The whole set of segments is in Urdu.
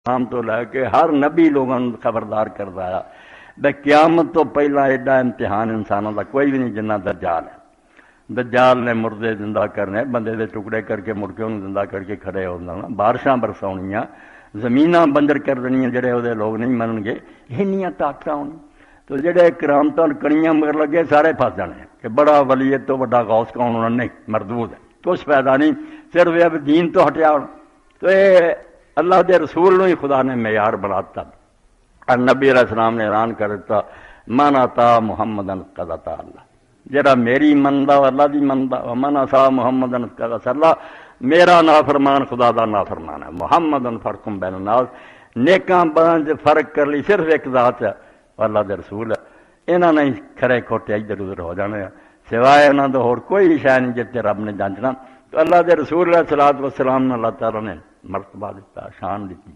عام تو لے کے ہر نبی لوگوں کو خبردار کرتا ہے بے قیامت تو پہلا ایڈا امتحان انسانوں کا کوئی بھی نہیں جنہ دجال ہے۔ دجال نے مردے زندہ کرنے، بندے دے ٹکڑے کر کے مڑ کے انہوں زندہ کر کے کھڑے ہونا، بارشاں برساؤنیاں، زمیناں بنجر کر دنیا، جڑے وہ لوگ نہیں منن گے، انیاں طاقت ہونی تو جڑے کرامتاں کڑیاں مگر لگے سارے پھس جانے کہ بڑا ولیت تو بڑا غوث کون ہونا، نہیں مردود ہے، کچھ فائدہ نہیں، صرف یہ دین تو ہٹیا ہونا۔ تو یہ اللہ دے رسول نے ہی خدا نے معیار بناتا، اور نبی علیہ السلام نے اعلان کر دیتا من اطاع محمدن قد اطاع اللہ، جڑا میری مندا اللہ دی مندا، من اطاع محمدن قد اطاع اللہ، میرا نافرمان خدا دا نافرمان ہے۔ محمدن فرق بین الناس، نیکاں بدن سے فرق کر لی صرف ایک ذات ہے، اللہ دے رسول ہے، انہاں نے کھرے کھوٹے ادھر ادھر ہو جانے، سوائے انہاں تو اور کوئی شے نہیں جتے رب نے جانچنا۔ تو اللہ دے رسول علیہ الصلوۃ والسلام نے اللہ تعالیٰ نے مرتبہ دیتا، شان دیتی۔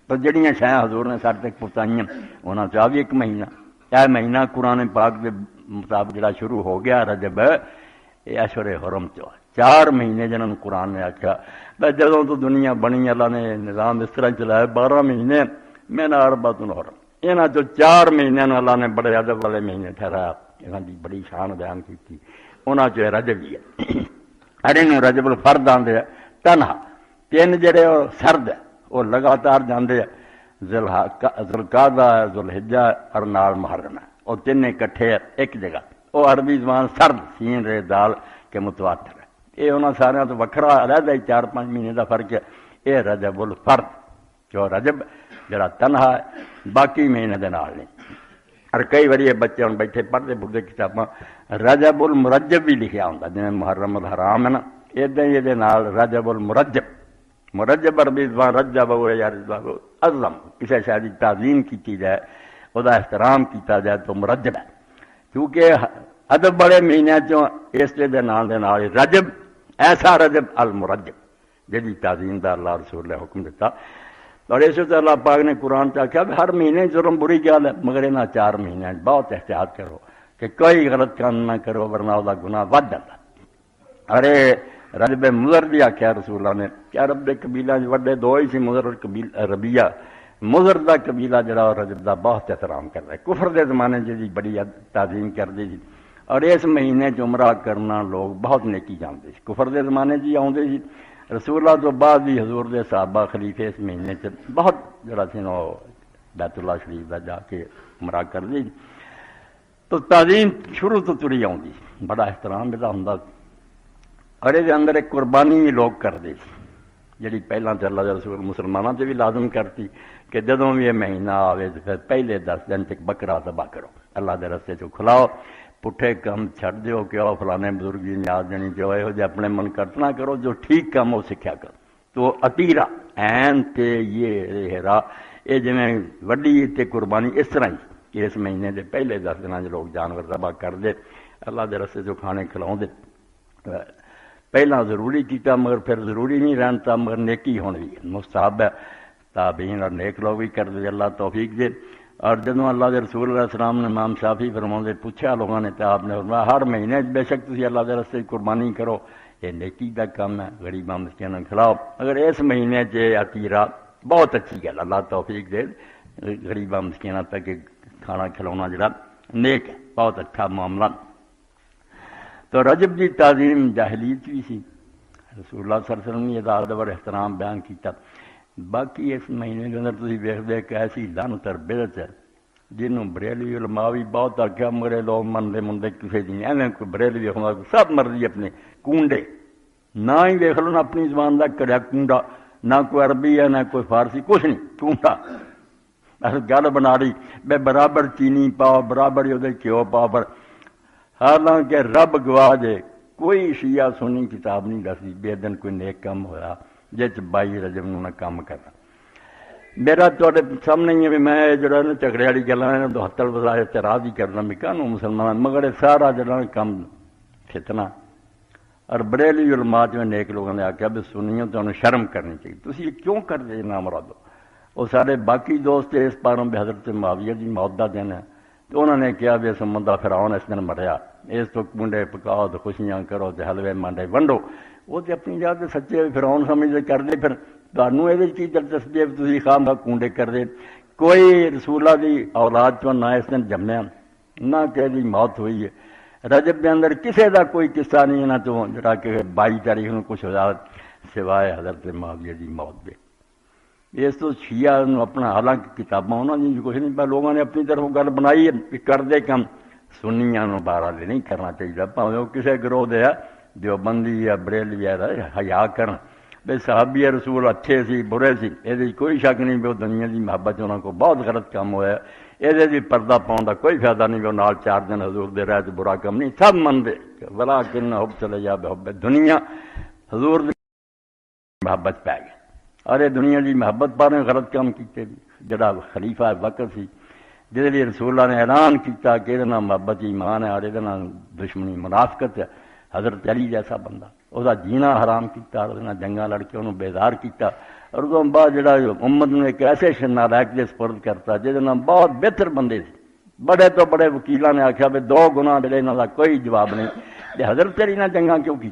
تو جڑیاں شاید حضور نے سارے تک پہنچائیاں انہاں چاہ بھی ایک مہینہ، یہ مہینہ قرآن پاک کے مطابق جڑا شروع ہو گیا رجب، یہ اشہر حرم چ 4 مہینے جنہوں نے قرآن نے آخیا بھائی جدوں تو دنیا بنی اللہ نے نظام اس طرح چلایا 12 مہینے میں نہ اربعۃ حرم، یہاں جو 4 مہینے اللہ نے بڑے ادب والے مہینے ٹھہرایا، یہاں دی بڑی شان بیان کی، انہاں چ رجب ہی ہے، ارے رجب الفرد آندے تنہا، 3 جڑے سرد ہے وہ لگاتار جاندے ذوالقعدہ ہے، ذوالحجہ اور نال محرم ہے، وہ 3 اکٹھے ایک جگہ، وہ عربی زبان سرد سین رے دال کے متواتر ہے، یہ انہوں سارے تو وکھرا علیحدہ ہی 4-5 مہینے کا فرق ہے۔ یہ رجب الفرد جو رجب جڑا تنہا ہے، باقی مہینے دے نال نہیں۔ اور کئی باری یہ بچے ہوں بیٹھے پڑھتے پڑھتے کتاباں رجب المرجب بھی لکھیا ہوتا، جنہیں محرم الحرام ہے نا، ادھر یہ رجب المرجب، مرجب عربی زبان رجب یا عظم، کسی شاید کی تعظیم کی جائے، وہ احترام کیتا جائے تو مرجب ہے، کیونکہ ادب بڑے مہینے چوں اس دے نام دے نال رجب، ایسا رجب المرجب جی تعظیم دا اللہ رسول نے حکم دیتا۔ اور اس سے اللہ پاک نے قرآن سے آخیا ہر مہینے جرم بری گل ہے، مگر انہاں 4 مہینے بہت احتیاط کرو کہ کوئی غلط کام نہ کرو ورنہ وہ گناہ ود جاتا۔ ارے رجب مضر بھی آخیا رسول اللہ نے کہ عرب دے قبیلہ وڈے 2 ہی سی، مضر اور ربیہ۔ مضر دا قبیلہ جڑا رجب دا بہت احترام کرتا ہے، کفر دے زمانے جی بڑی تعظیم کرتے جی، اور اس مہینے عمرہ کرنا لوگ بہت نیکی جانتے سی، کفر دے زمانے جی آتے جی، رسول اللہ تو بعد بھی حضور دے صحابہ خلیفے اس مہینے بہت جڑا سی نو بیت اللہ شریف دا جا کے عمرہ کر دی، تو تعظیم شروع تو تری آتی، بڑا احترام یہ ہوں، اور یہ اندر ایک قربانی بھی لوگ کرتے جی پہلے تو اللہ رسول مسلمانوں سے بھی لازم کرتی کہ جدوں بھی یہ مہینہ آئے تو پھر پہلے 10 دن تک بکرا ذبح کرو، اللہ دے رستے چ کھلاؤ، پٹھے کام چھڑ دیو کہ وہ فلانے بزرگ کی یاد دینی جو ہے جی اپنے من کرتنا کرو، جو ٹھیک کام وہ سکھیا کرو۔ تو عتیرہ عین تے یہ ہرا یہ جی وڈی تے قربانی اس طرح ہی کہ اس مہینے کے پہلے 10 دنوں لوگ جانور ذبح کر دے، اللہ دے رستے چ کھانے کھلاؤ دے، پہلا ضروری کیتا مگر پھر ضروری نہیں رہتا، مگر نیکی ہونے بھی مستحب ہے، تابعین اور نیک لوگ بھی کر دے، اللہ توفیق دے۔ اور جدوں اللہ دے رسول علیہ السلام نے امام شافعی فرماؤندے پوچھا لوگوں نے، تو آپ نے فرمایا ہر مہینے بے شک تسی اللہ دے رستے قربانی کرو، یہ نیکی کا کام ہے، غریباں مسکیناں کھلاؤ، اگر اس مہینے عتیرہ بہت اچھی گل، اللہ توفیق دے، غریباں مسکیناں تک کھانا کھلانا جڑا نیک ہے، بہت اچھا معاملہ۔ تو رجب کی تعظیم جاہلیت بھی سی، رسول اللہ صلی اللہ علیہ وسلم نے ادب اور احترام بیان کیتا۔ باقی اس مہینے کے اندر تھی ویکھدے ایک ایسی لعنت اور بدعت ہے جنہوں بریلوی علماء بھی بہت آخیا، مگر لوگ منتے منتے کسی نہیں، ایویں کوئی بریلوی ہونا سب مرضی اپنے کنڈے، نہ ہی ویکھ لو نہ اپنی زبان کا کریا کنڈا، نہ کوئی عربی ہے نہ کوئی فارسی، کچھ نہیں، کنڈا گل بنا رہی بے برابر چینی پاؤ، برابر ہی وہ گھیو پاؤ، پر حالانکہ رب گواہ دے کوئی شیعہ سنی کتاب نہیں دستی بے دن کوئی نیک کام ہوا جس 22 رجب نہ کام کرنا۔ میرا تو سامنے ہی ہے بھی میں جڑا نا جھگڑے والی گلیں تو ہتل وسائے اعتراض ہی کرنا بھی کہنوں مسلمان، مگر سارا جڑا کام فتنہ۔ اور بریلوی علماء جو نیک لوگوں نے آخیا بھی سنیوں تو انہوں شرم کرنی چاہیے، تسی یہ کیوں کر دے نہ مرادو؟ وہ سارے باقی دوست اس پاروں بھی حضرت معاویہ جی موت دا دن ہے، تو انہوں نے کہا بھی سمندہ فرعون اس دن مریا، اس تو منڈے پکاؤ تو خوشیاں کرو تو حلوے مانڈے ونڈو، وہ تو اپنی جگہ سچے فرعون سمجھتے کر دے، پھر تمہیں یہ کی دلچسپی ہے تھی خام خواہ کنڈے کر دے. کوئی رسولہ کی اولاد چوں نہ اس دن جمیا نہ کہ موت ہوئی ہے. رجب کے اندر کسی کا کوئی قصہ نہیں یہاں چوں جڑا کہ 22 تاریخ کو کچھ ہوا سوائے حضرت معاویہ کی موت دے. اس تو شیعہ اپنا حالانکہ کتاباں انہوں نے کچھ نہیں، پر لوگوں نے اپنی طرف گل بنائی ہے کہ کر دے کم سنیاں بارہ دے نہیں کرنا چاہیے، بھاوے وہ کسی گروہ دے دیوبندی یا بریلوی حیا کرن بھائی صحابی رسول اچھے سی برے سی، یہ کوئی شک نہیں بھی وہ دنیا کی محبت انہوں کو بہت غلط کام ہوا. یہ بھی پردہ پاؤں کا کوئی فائدہ نہیں، وہ نال 4 دن حضور دے رہے تو برا کم نہیں، سب منتے بلا کن حب چلے جا بحب دنیا حضور دی محبت پی گئی. اور یہ دنیا کی محبت پا رہے غلط کام کیتے. جڑا خلیفہ وقت سی جہد لیے رسول اللہ نے اعلان کیا کہ یہ محبت ایمان ہے اور یہ دشمنی منافقت ہے، حضرت علی جیسا بندہ وہ جینا حرام کیا اور جنگاں لڑ کے انہوں بیدار کیا. اور اس بعد جڑا امت نے ایک ایسے نالائق کے سپرد کرتا جہد بہت بہتر بندے سے بڑے تو بڑے وکیلوں نے آخیا بھی 2 گناہ ملے انہوں کا کوئی جواب نہیں. حضرت علی نے جنگاں کیوں کی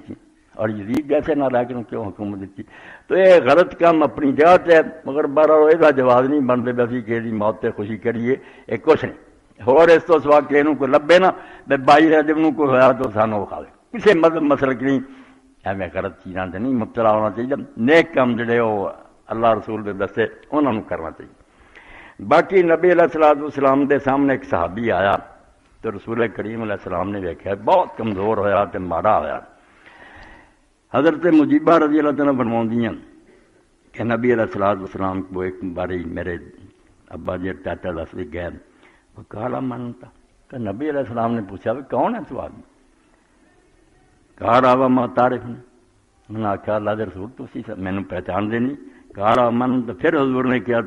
اور یزید جیسے نالائق نے کیوں حکومت دیتی؟ تو یہ غلط کام اپنی جگہ سے، مگر بہرحال یہ جواز نہیں بنتے بھی اسی کہ موت سے خوشی کریے. یہ کچھ نہیں اور اس تو سوا کہ کوئی لبے نا بھی 22 رجب کوئی ہوا تو سانوں کھاوے. کسی مذہب مسلک نہیں ایویں غلط چیزاں سے نہیں مبتلا ہونا چاہیے. نیک کام جڑے وہ اللہ رسول دے دسے انہوں نے کرنا چاہیے. باقی نبی علیہ الصلوۃ والسلام دے سامنے ایک صحابی آیا تو رسول کریم علیہ السلام نے دیکھا بہت کمزور ہوا تو مارا ہوا. حضرت مجیبہ رضی اللہ تعالیٰ فرماؤندی ہیں کہ نبی علیہ الصلوۃ والسلام کو ایک باری میرے ابا جی چاچا دس بھی گئے وہ کالا منتا کہ نبی علیہ السلام نے پوچھا بھی کون ہے تو آدمی؟ کہا وا ماں تارف نے انہوں نے آخیا اللہ دے رسول تسی مینوں پہچان دے نہیں. کہا من تو پھر حضور نے کیا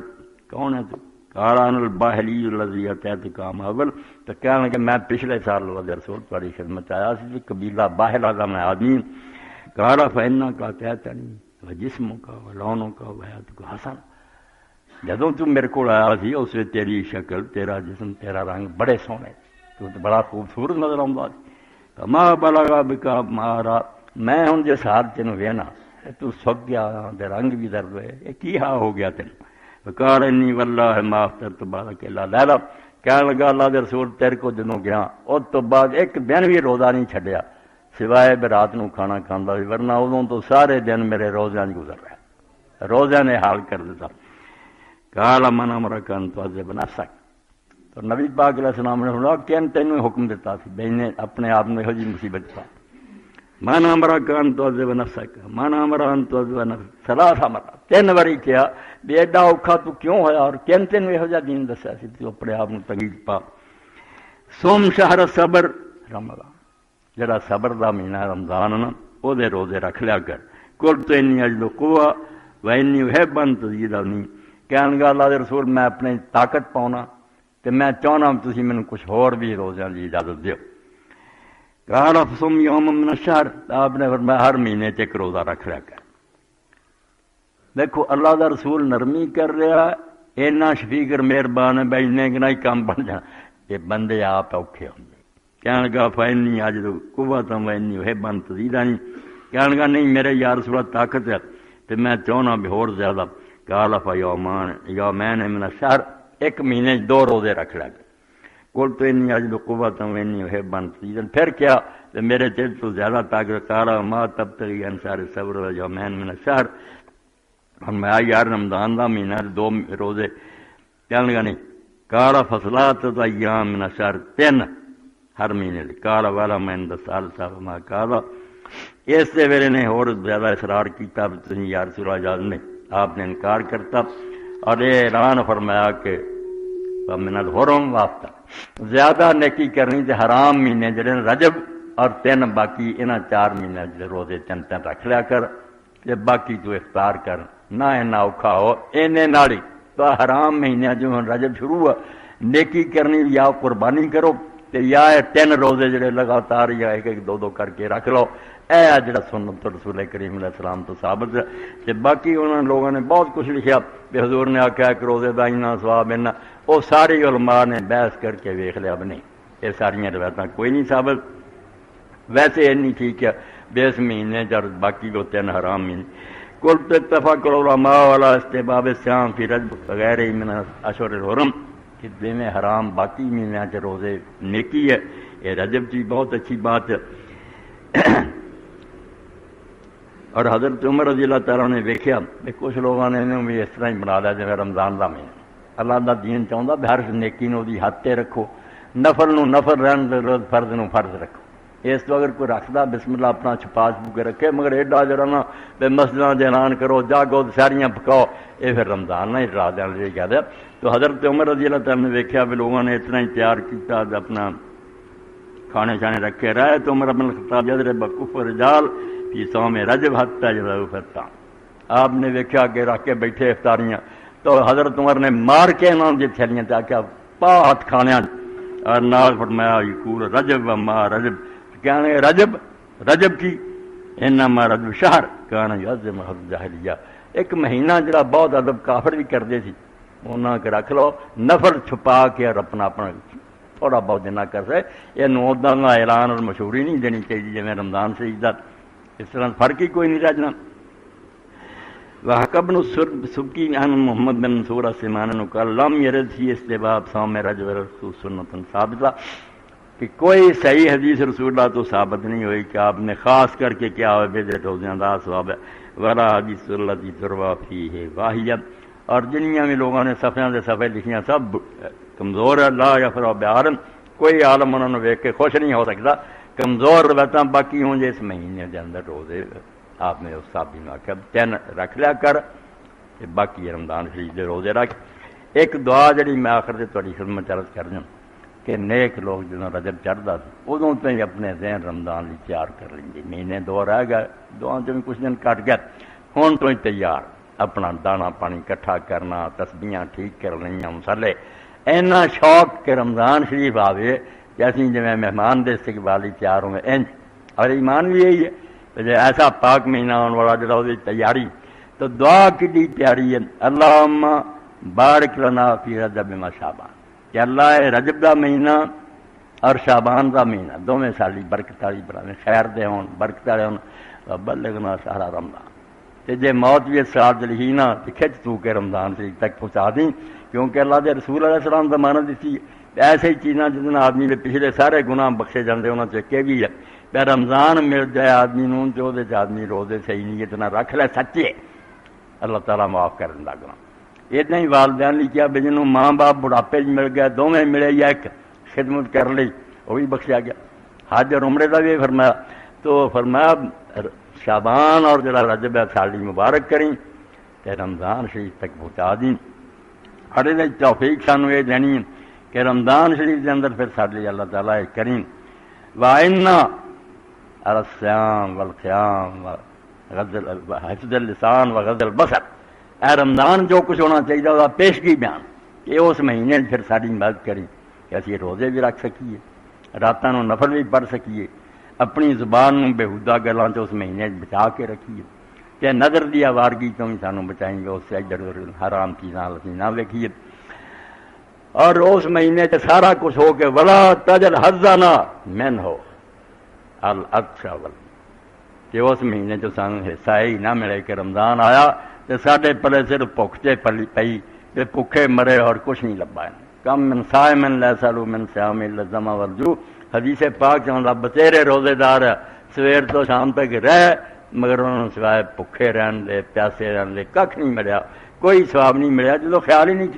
کون ہے تو؟ کہا ان الباہلی الذی اتیت کام اول تو کہنے لگے میں پچھلے سال اللہ دے رسول تمہاری خدمت آیا سی قبیلہ باہلا کا میں آدمی. کہا فإنک کا اتیتنی و جسموں کا و لونوں کا و حیاتک حسن. جدوں تو میرے کو آیا سی اس میں تیری شکل تیرا جسم تیرا رنگ بڑے سونے تو بڑا خوبصورت نظر آؤں. ما بلغا بکا مارا میں ہوں جس حال تینوں وینا تو سک گیا تے رنگ بھی درد ہوئے یہ کی ہاں ہو گیا تینوں؟ کار انی واللہ ما افترت بارک اللہ لیلا. کہنے لگا اللہ دے رسول تیرے کو جدوں گیا اس تو بعد ایک دن بھی روزہ نہیں چھڈیا سوائے بھی رات نو کھانا کھانا سی، ورنہ ادوں تو سارے دن میرے روزیاں گزر رہے روزیاں نے حال کر دیتا. کالا من امرک ان تعذب نفسک تو نبی پاک علیہ السلام نے فرمایا کہ تینوں حکم دیتا سی بھائی نے اپنے آپ میں یہو جی مصیبت پا. من امرک ان تعذب نفسک من امر ان تعذب نفسک ثلاث مرات 3 باری کیا بھی ایڈا اوکھا تو کیوں ہویا اور تینوں یہو جا دین دسیا سی تو اپنے آپ تنگیز پا. سوم شہر صبر رمضان جڑا صبر دا مہینہ رمضان نا وہ دے روزے رکھ لیا کر. کل تو انی اجد قوہ و انی احب ان تزیدنی. کہنے گا اللہ دے رسول میں اپنی طاقت پاؤنا تو میں چاہنا تسی مینوں کچھ اور بھی روزیاں کی اجازت دیو. کہا فصم یوم من الشہر آپ نے فرمایا ہر مہینے ایک روزہ رکھ لیا کر. دیکھو اللہ دا رسول نرمی کر رہا ہے اینا شفیق مہربان ہے بھائی نے کہ کام بن جانا. یہ بندے آپ اوکھے ہوں گے. کہنے لگا فإنی اجد قوۃ و انی احب ان تزیدنی. کہنے لگا نہیں میرے یا رسول اللہ طاقت ہے تو میں چاہنا بھی اور زیادہ. کہا فیومان یومین من الشہر 1 مہینے 2 روزے رکھ لیا گئے. کل تو انی اجد قوۃ و انی احب ان تزیدنی. پھر کیا تو میرے چل تو زیادہ طاقت. کہا ما تبتغی ان شہر صبر و یومین من الشہر. میں یار رمضان دا مہینہ 2 روزے. کہنے لگا نہیں. کہا فصلات ایام من الشہر 3 ہر مہینے. کہا والا میں سال صاحب ما کہا اس سے ویلے نے اور زیادہ اصرار کیتا تھی یا رسول اللہ اجازت نہیں. آپ نے انکار کرتا اور یہ اعلان فرمایا کہ من الحرم واسطہ زیادہ نیکی کرنی تے حرام مہینے جڑے رجب اور 3 باقی انہاں 4 مہینے جڑے روزے 3 رکھ لیا کر تے باقی تو افطار کر نہ اینا اوکھا ہو اینے نالی. تو حرام مہینے جو رجب شروع ہوا نیکی کرنی یا قربانی کرو تے یا 3 روزے جڑے لگاتار یا 1-2 کر کے رکھ لو. اے جڑا سنت رسول کریم علیہ السلام تو ثابت ہے. تے باقی انہوں لوگوں نے بہت کچھ لکھا کہ حضور نے آخیا کہ روزے دا اینا ثواب اینا. وہ ساری علماء نے بحث کر کے ویکھ لیا. اب نہیں یہ ساری روایتاں کوئی نہیں ثابت. ویسے اینی ٹھیک ہے بے اس مہینے جب باقی کو 3 حرام مہینے. قلت اتفق العلماء على استحباب الصيام فی رجب وغیرہ من اشہر الحرم، کہ دن حرام باقی مہینوں کے روزے نیکی ہے، یہ رجب کی بہت اچھی بات ہے۔ اور حضرت عمر رضی اللہ تعالیٰ نے دیکھا کہ کچھ لوگوں نے انہوں بھی اس طرح ہی بنا لیا جیسے رمضان کا مہینہ، اللہ کا دین چاہتا بھی ہر نیکی نو دی حد تے رکھو، نفل نو نفل رہن دے، روز فرض نو فرض رکھو۔ اس تو اگر کوئی رکھتا بسم اللہ اپنا چھپا چھپو کے رکھے، مگر ایڈا جڑا نا بے مسجداں دے اعلان کرو، جاگو ساریاں پکاؤ، یہ پھر رمضان نہ ڈرا دینا یہ کہہ دیا۔ تو حضرت عمر رضی اللہ تعالیٰ نے دیکھا بھی لوگوں نے اتنا ہی تیار کیتا اپنا کھانے شانے رکھے رہے، تو عمر بن الخطاب یضرب کف رجال فی صوم رجب حتی یضرب فطر، آپ نے دیکھا کہ رکھ کے بیٹھے افطاریاں، تو حضرت عمر نے مار کے انہوں نے تھیلیاں تے آکھیا پا ہاتھ کھانے، اور نال فرمایا یقول رجب وما رجب، کہنے رجب رجب کی انما رجب شہر کان یعظم الجاہلیہ، ایک مہینہ جڑا بہت ادب کافر بھی کرتے سی، انہاں کے رکھ لو، نفل چھپا کے اور اپنا تھوڑا بہت جنا کر سکے، یہ نودا کا اعلان اور مشہوری نہیں دینی چاہیے جی رمضان سے عزت، اس طرح فرق ہی کوئی نہیں رہ جانا۔ وحق بن سبکی عن محمد بن منصور السمان نے کہا لم یرد فی استحباب صوم رجب رسول سنت ثابتہ، کہ کوئی صحیح حدیث رسول اللہ تو ثابت نہیں ہوئی کہ آپ نے خاص کر کے کیا ہوئے بے روزیاں دا ثواب ہے، ولا حدیث اللہ کی تروا فی ہے واہیہ، اور جنیاں بھی لوگوں نے صفحیاں دے صفحے لکھیاں سب کمزور ہے، لا یفرح بعالم، کوئی عالم انہوں نے ویک کے خوش نہیں ہو سکتا، کمزور روایتاں باقی ہوں جس مہینے کے اندر روزے آپ نے اس صحابی نے آخیا 3 رکھ لیا کر، باقی رمضان شریف دے روزے رکھ۔ ایک دعا جڑی میں آخر سے تھوڑی خدمت عرض کر دوں کہ نیک لوگ جدوں رجب چڑھتا ادوں تو ہی اپنے ذہن رمضان لی تیار کر لیں گے، مہینے 2 رہ گئے، 2 بھی کچھ دن کٹ گئے، ہوں تو ہی تیار اپنا دانا پانی کٹھا کرنا، تسبیحاں ٹھیک کر لیں، مسلے اینا شوق کہ رمضان شریف آوے کہ اسی جی مہمان دے استقبالی تیار ہوئے انج، اور ایمان بھی یہی ہے کہ ایسا پاک مہینہ آنے والا جڑا وہ تیاری، تو دعا کتنی پیاری ہے، اللہم بارک لنا فی رجب و شعبان، کہ اللہ رجب دا مہینہ اور شعبان دا مہینہ دونوں سالی برکت والی بناویں، خیر دے ہون، برکت والے ہون، بلغنا شہر رمضان، تے جے موت بھی ساتھ لکھی نا تو کھچ تو کہ رمضان سے تک پہنچا دیں، کیونکہ اللہ دے رسول علیہ السلام ضمانت دیتی ہے ایسے ہی چیزاں جس آدمی کے پچھلے سارے گناہ بخشے جاندے انہوں نے کہ بھی ہے، پہ رمضان مل جائے آدمی نوں تو وہ آدمی روزے صحیح نیت نہ رکھ لے سچے، اللہ تعالیٰ معاف کر دیندا گناہ۔ اتنا ہی والدین نے کیا بھی جنہوں ماں باپ بڑھاپے مل گئے، دونوں ملے یا ایک خدمت کر لی وہ بھی بخشیا گیا۔ حج اور عمرے کا بھی فرمایا، تو فرمایا شعبان اور جڑا رجب ہے سالی مبارک کریں تے رمضان شریف تک پہنچا دیں، ہر توفیق سانوں یہ دینی کہ رمضان شریف کے اندر پھر سارے اللہ تعالیٰ کریں وَإِنَّا عَلَى الصِّيَامِ وَالْقِيَامِ وَحِفْظِ اللسان وغض البصر، اے رمضان جو کچھ ہونا چاہیے وہ پیشگی بیان کہ اس مہینے پھر ساری مدد کریں کہ اسی روزے بھی رکھ سکیے، راتاں نو نفل بھی پڑھ سکیے، اپنی زبان نو بےہودہ گلاں تو اس مہینے بچا کے رکھیے، کہ نظر دی آوارگی تو بھی سانوں بچائیں گے، اس سے ادھر حرام چیزاں اسی نہ دیکھیے، اور اس مہینے سے سارا کچھ ہو کے ولا تجل حظنا من ہو الاکشاول، کہ اس مہینے جو سانوں حصہ ہی نہ ملے کہ رمضان آیا تو ساڈے پلے صرف بھکتے پئی تے بھوکے مرے اور کچھ نہیں لبا، کم من صائم لیس له من صیام الا الظما والجوع، حدیث پاک چاہتا بتیرے روزے دار سویر تو شام تک رہ مگر انہوں نے سوائے بھوکے رہن دے پیاسے رہن دے کھ نہیں ملیا، کوئی ثواب نہیں ملیا، جدو خیال ہی نہیں